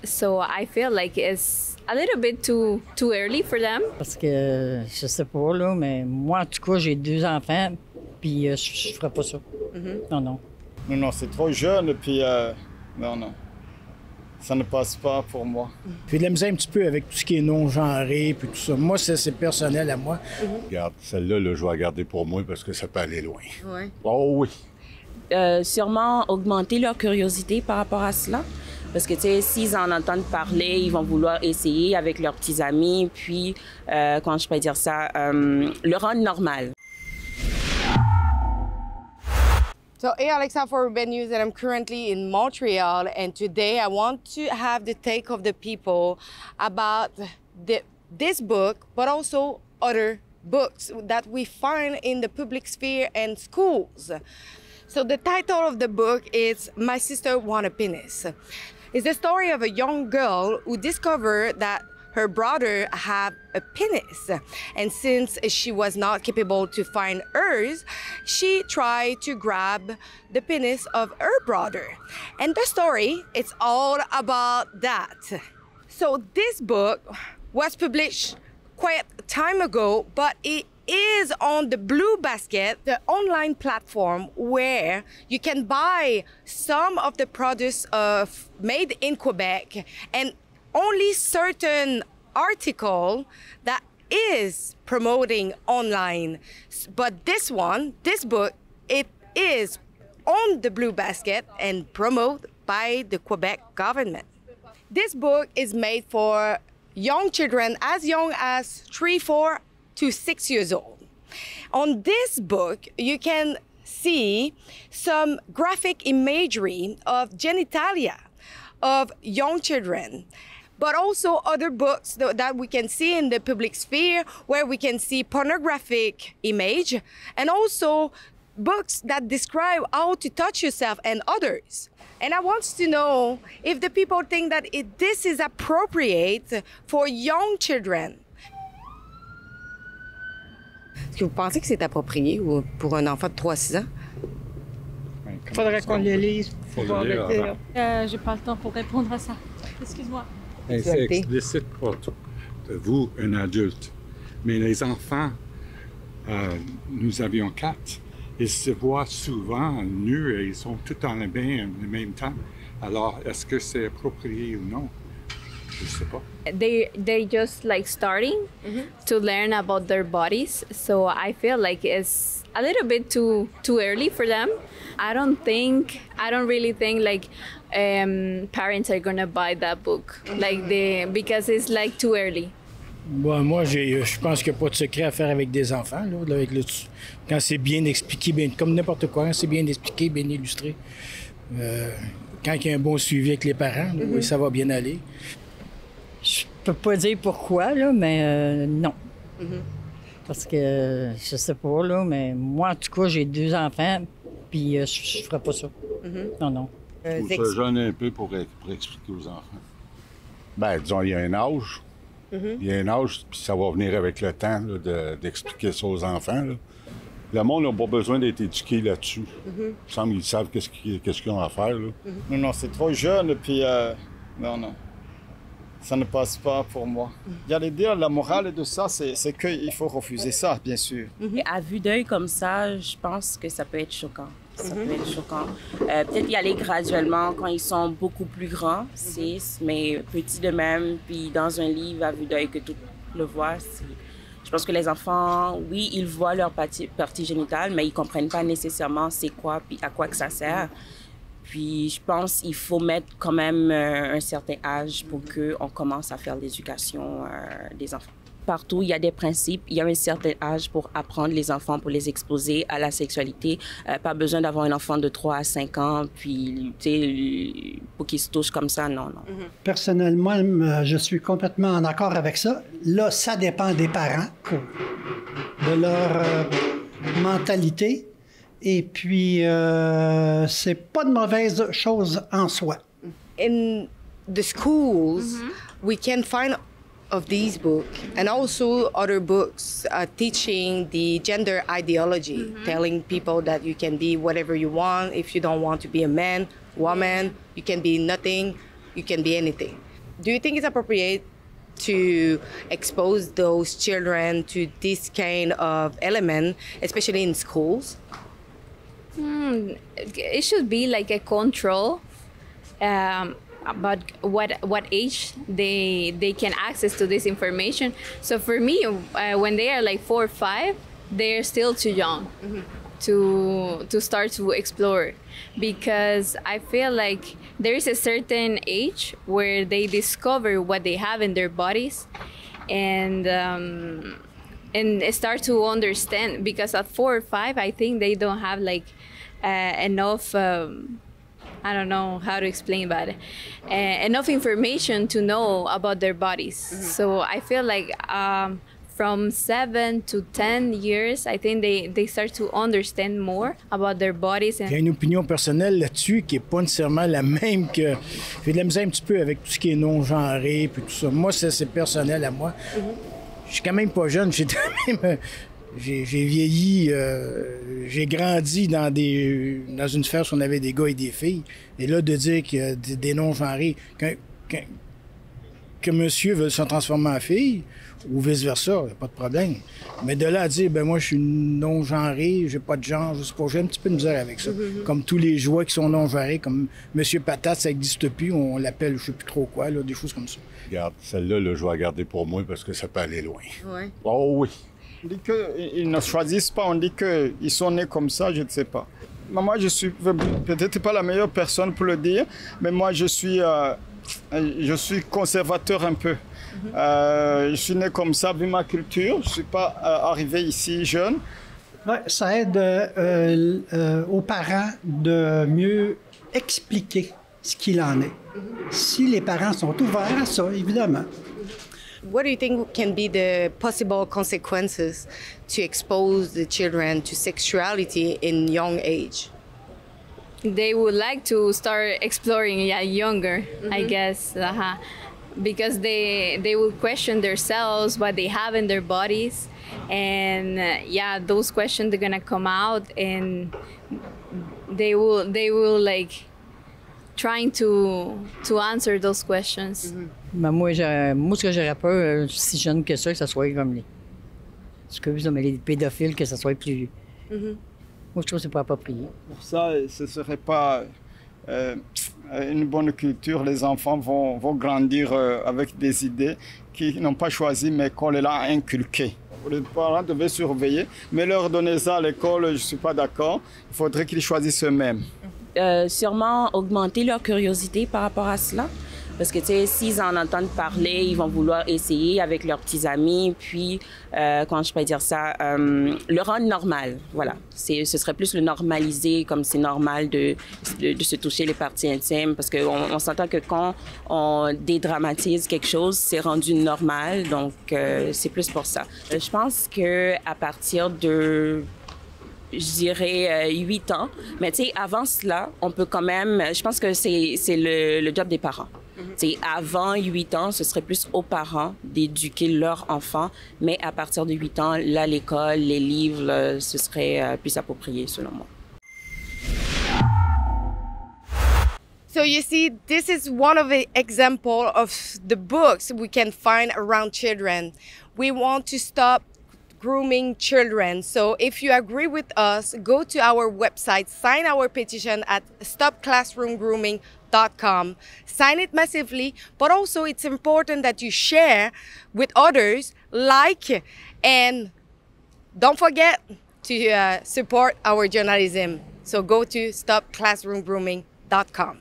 so I feel like it's a little bit too early for them. Parce que, je sais pas, là, mais moi, en tout cas, j'ai 2 enfants, puis je ferais pas ça. Non, non. Non, c'est trop jeune, puis non. Ça ne passe pas pour moi. J'ai de la misère un petit peu avec tout ce qui est non-genré, puis tout ça. Moi, c'est personnel à moi. Regarde, celle-là, là, je vais la garder pour moi parce que ça peut aller loin. Ouais. Oh oui. Sûrement augmenter leur curiosité par rapport à cela. Parce que, tu sais, s'ils en entendent parler, ils vont vouloir essayer avec leurs petits amis, puis, comment je peux dire ça, le rendre normal. So, hey Alexa for Urban News, and I'm currently in Montreal, and today I want to have the take of the people about this book, but also other books that we find in the public sphere and schools. So the title of the book is My Sister Want a Penis. It's the story of a young girl who discovered that her brother had a penis. And since she was not capable to find hers, she tried to grab the penis of her brother. And the story, it's all about that. So this book was published quite a time ago, but it is on the Blue Basket, the online platform where you can buy some of the products made in Quebec, and only certain article that is promoting online. But this book, it is on the Blue Basket and promoted by the Quebec government. This book is made for young children as young as 3, 4 to 6 years old. On this book, you can see some graphic imagery of genitalia of young children, but also other books that we can see in the public sphere where we can see pornographic image, and also books that describe how to touch yourself and others. And I want to know if the people think that this is appropriate for young children. Est-ce que vous pensez que c'est approprié pour un enfant de 3 à 6 ans? Il faudrait qu'on le lise pour pouvoir le dire. J'ai pas le temps pour répondre à ça. Excuse-moi. C'est explicite pour vous, un adulte. Mais les enfants, nous avions 4. Ils se voient souvent nus et ils sont tous dans le bain en même temps. Alors, est-ce que c'est approprié ou non? Je sais pas. They just like starting to learn about their bodies, so I feel like it's a little bit too early for them. I don't really think like parents are gonna buy that book because it's like too early. Bon, moi, je pense qu'il n'y a pas de secret à faire avec des enfants. Là, quand c'est bien expliqué, comme n'importe quoi, quand c'est bien expliqué, bien illustré. Quand il y a un bon suivi avec les parents, là, oui, ça va bien aller. Je peux pas dire pourquoi, là, mais non. Parce que, je sais pas, là, mais moi, en tout cas, j'ai 2 enfants, puis je ferais pas ça. Non, non. Il faut se jeûner un peu pour expliquer aux enfants. Ben, disons, il y a un âge. Il y a un âge, puis ça va venir avec le temps d'expliquer ça aux enfants. Là. Le monde n'a pas besoin d'être éduqué là-dessus. Il me semble qu'ils savent qu'est-ce qu'ils ont à faire. Là. Non, c'est trop jeune, puis non. Ça ne passe pas pour moi. J'allais dire, la morale de ça, c'est qu'il faut refuser ça, bien sûr. Et à vue d'œil comme ça, je pense que ça peut être choquant. Ça peut être choquant. Peut-être y aller graduellement quand ils sont beaucoup plus grands, 6, mais petits de même, puis dans un livre à vue d'œil que tout le voit. Je pense que les enfants, oui, ils voient leur partie génitale, mais ils ne comprennent pas nécessairement c'est quoi, puis à quoi que ça sert. Puis je pense qu'il faut mettre quand même un certain âge pour qu'on commence à faire l'éducation des enfants. Partout, il y a des principes, il y a un certain âge pour apprendre les enfants, pour les exposer à la sexualité. Pas besoin d'avoir un enfant de 3 à 5 ans, puis, tu sais, pour qu'ils se touchent comme ça, non. Personnellement, je suis complètement en accord avec ça. Là, ça dépend des parents, de leur mentalité. Et puis, c'est pas de mauvaise chose en soi. In the schools, we can find of these books and also other books teaching the gender ideology, telling people that you can be whatever you want. If you don't want to be a man, woman, you can be nothing, you can be anything. Do you think it's appropriate to expose those children to this kind of element, especially in schools? It should be like a control about what age they can access to this information. So for me, when they are like 4 or 5, they're still too young to start to explore, because I feel like there is a certain age where they discover what they have in their bodies and start to understand, because at 4 or 5 I think they don't have like enough I don't know how to explain about it, enough information to know about their bodies. So I feel like from 7 to 10 years, I think they start to understand more about their bodies. J'ai une opinion personnelle là-dessus qui n'est pas nécessairement la même que... J'ai de la misère un petit peu avec tout ce qui est non-genré puis tout ça. Moi, c'est personnel à moi. Je suis quand même pas jeune. J'ai vieilli, j'ai grandi dans une sphère où on avait des gars et des filles. Et là, de dire qu'il y a des non-genrés, que monsieur veut se transformer en fille, ou vice-versa, il n'y a pas de problème. Mais de là à dire, ben moi, je suis non-genré, j'ai pas de genre, je sais pas, j'ai un petit peu de misère avec ça. Comme tous les jouets qui sont non-genrés, comme Monsieur Patate, ça n'existe plus, on l'appelle, je sais plus trop quoi, là, des choses comme ça. Regarde, celle-là, là, je vais la garder pour moi parce que ça peut aller loin. Ouais. Oh oui. On dit qu'ils ne choisissent pas, on dit qu'ils sont nés comme ça, je ne sais pas. Moi, je suis peut-être pas la meilleure personne pour le dire, mais moi, je suis conservateur un peu. Je suis né comme ça, vu ma culture. Je ne suis pas arrivé ici jeune. Ouais, ça aide aux parents de mieux expliquer ce qu'il en est. Si les parents sont ouverts à ça, évidemment. What do you think can be the possible consequences to expose the children to sexuality in young age? They would like to start exploring younger, I guess, because they will question themselves, what they have in their bodies, and those questions are gonna come out, and they will like trying to answer those questions. Ben moi, ce que j'aurais peur, si jeune que ça soit comme les pédophiles, que ça soit plus... Moi, je trouve que c'est pas approprié. Pour ça, ce ne serait pas une bonne culture. Les enfants vont grandir avec des idées qu'ils n'ont pas choisies, mais qu'on les a inculquées. Les parents devaient surveiller, mais leur donner ça à l'école, je ne suis pas d'accord. Il faudrait qu'ils choisissent eux-mêmes. Sûrement augmenter leur curiosité par rapport à cela. Parce que, tu sais, s'ils en entendent parler, ils vont vouloir essayer avec leurs petits amis, puis, comment je peux dire ça, le rendre normal, voilà. Ce serait plus le normaliser, comme c'est normal de se toucher les parties intimes, parce qu'on s'entend que quand on dédramatise quelque chose, c'est rendu normal, donc c'est plus pour ça. Je pense qu'à partir de... je dirais 8 ans. Mais tu sais, avant cela, on peut quand même... Je pense que c'est le job des parents. Tu sais, avant 8 ans, ce serait plus aux parents d'éduquer leurs enfants. Mais à partir de 8 ans, là, l'école, les livres, ce serait plus approprié, selon moi. So you see, this is one of the examples of the books we can find around children. We want to stop grooming children. So if you agree with us, go to our website, sign our petition at stopclassroomgrooming.com. Sign it massively, but also it's important that you share with others, like, and don't forget to support our journalism. So go to stopclassroomgrooming.com.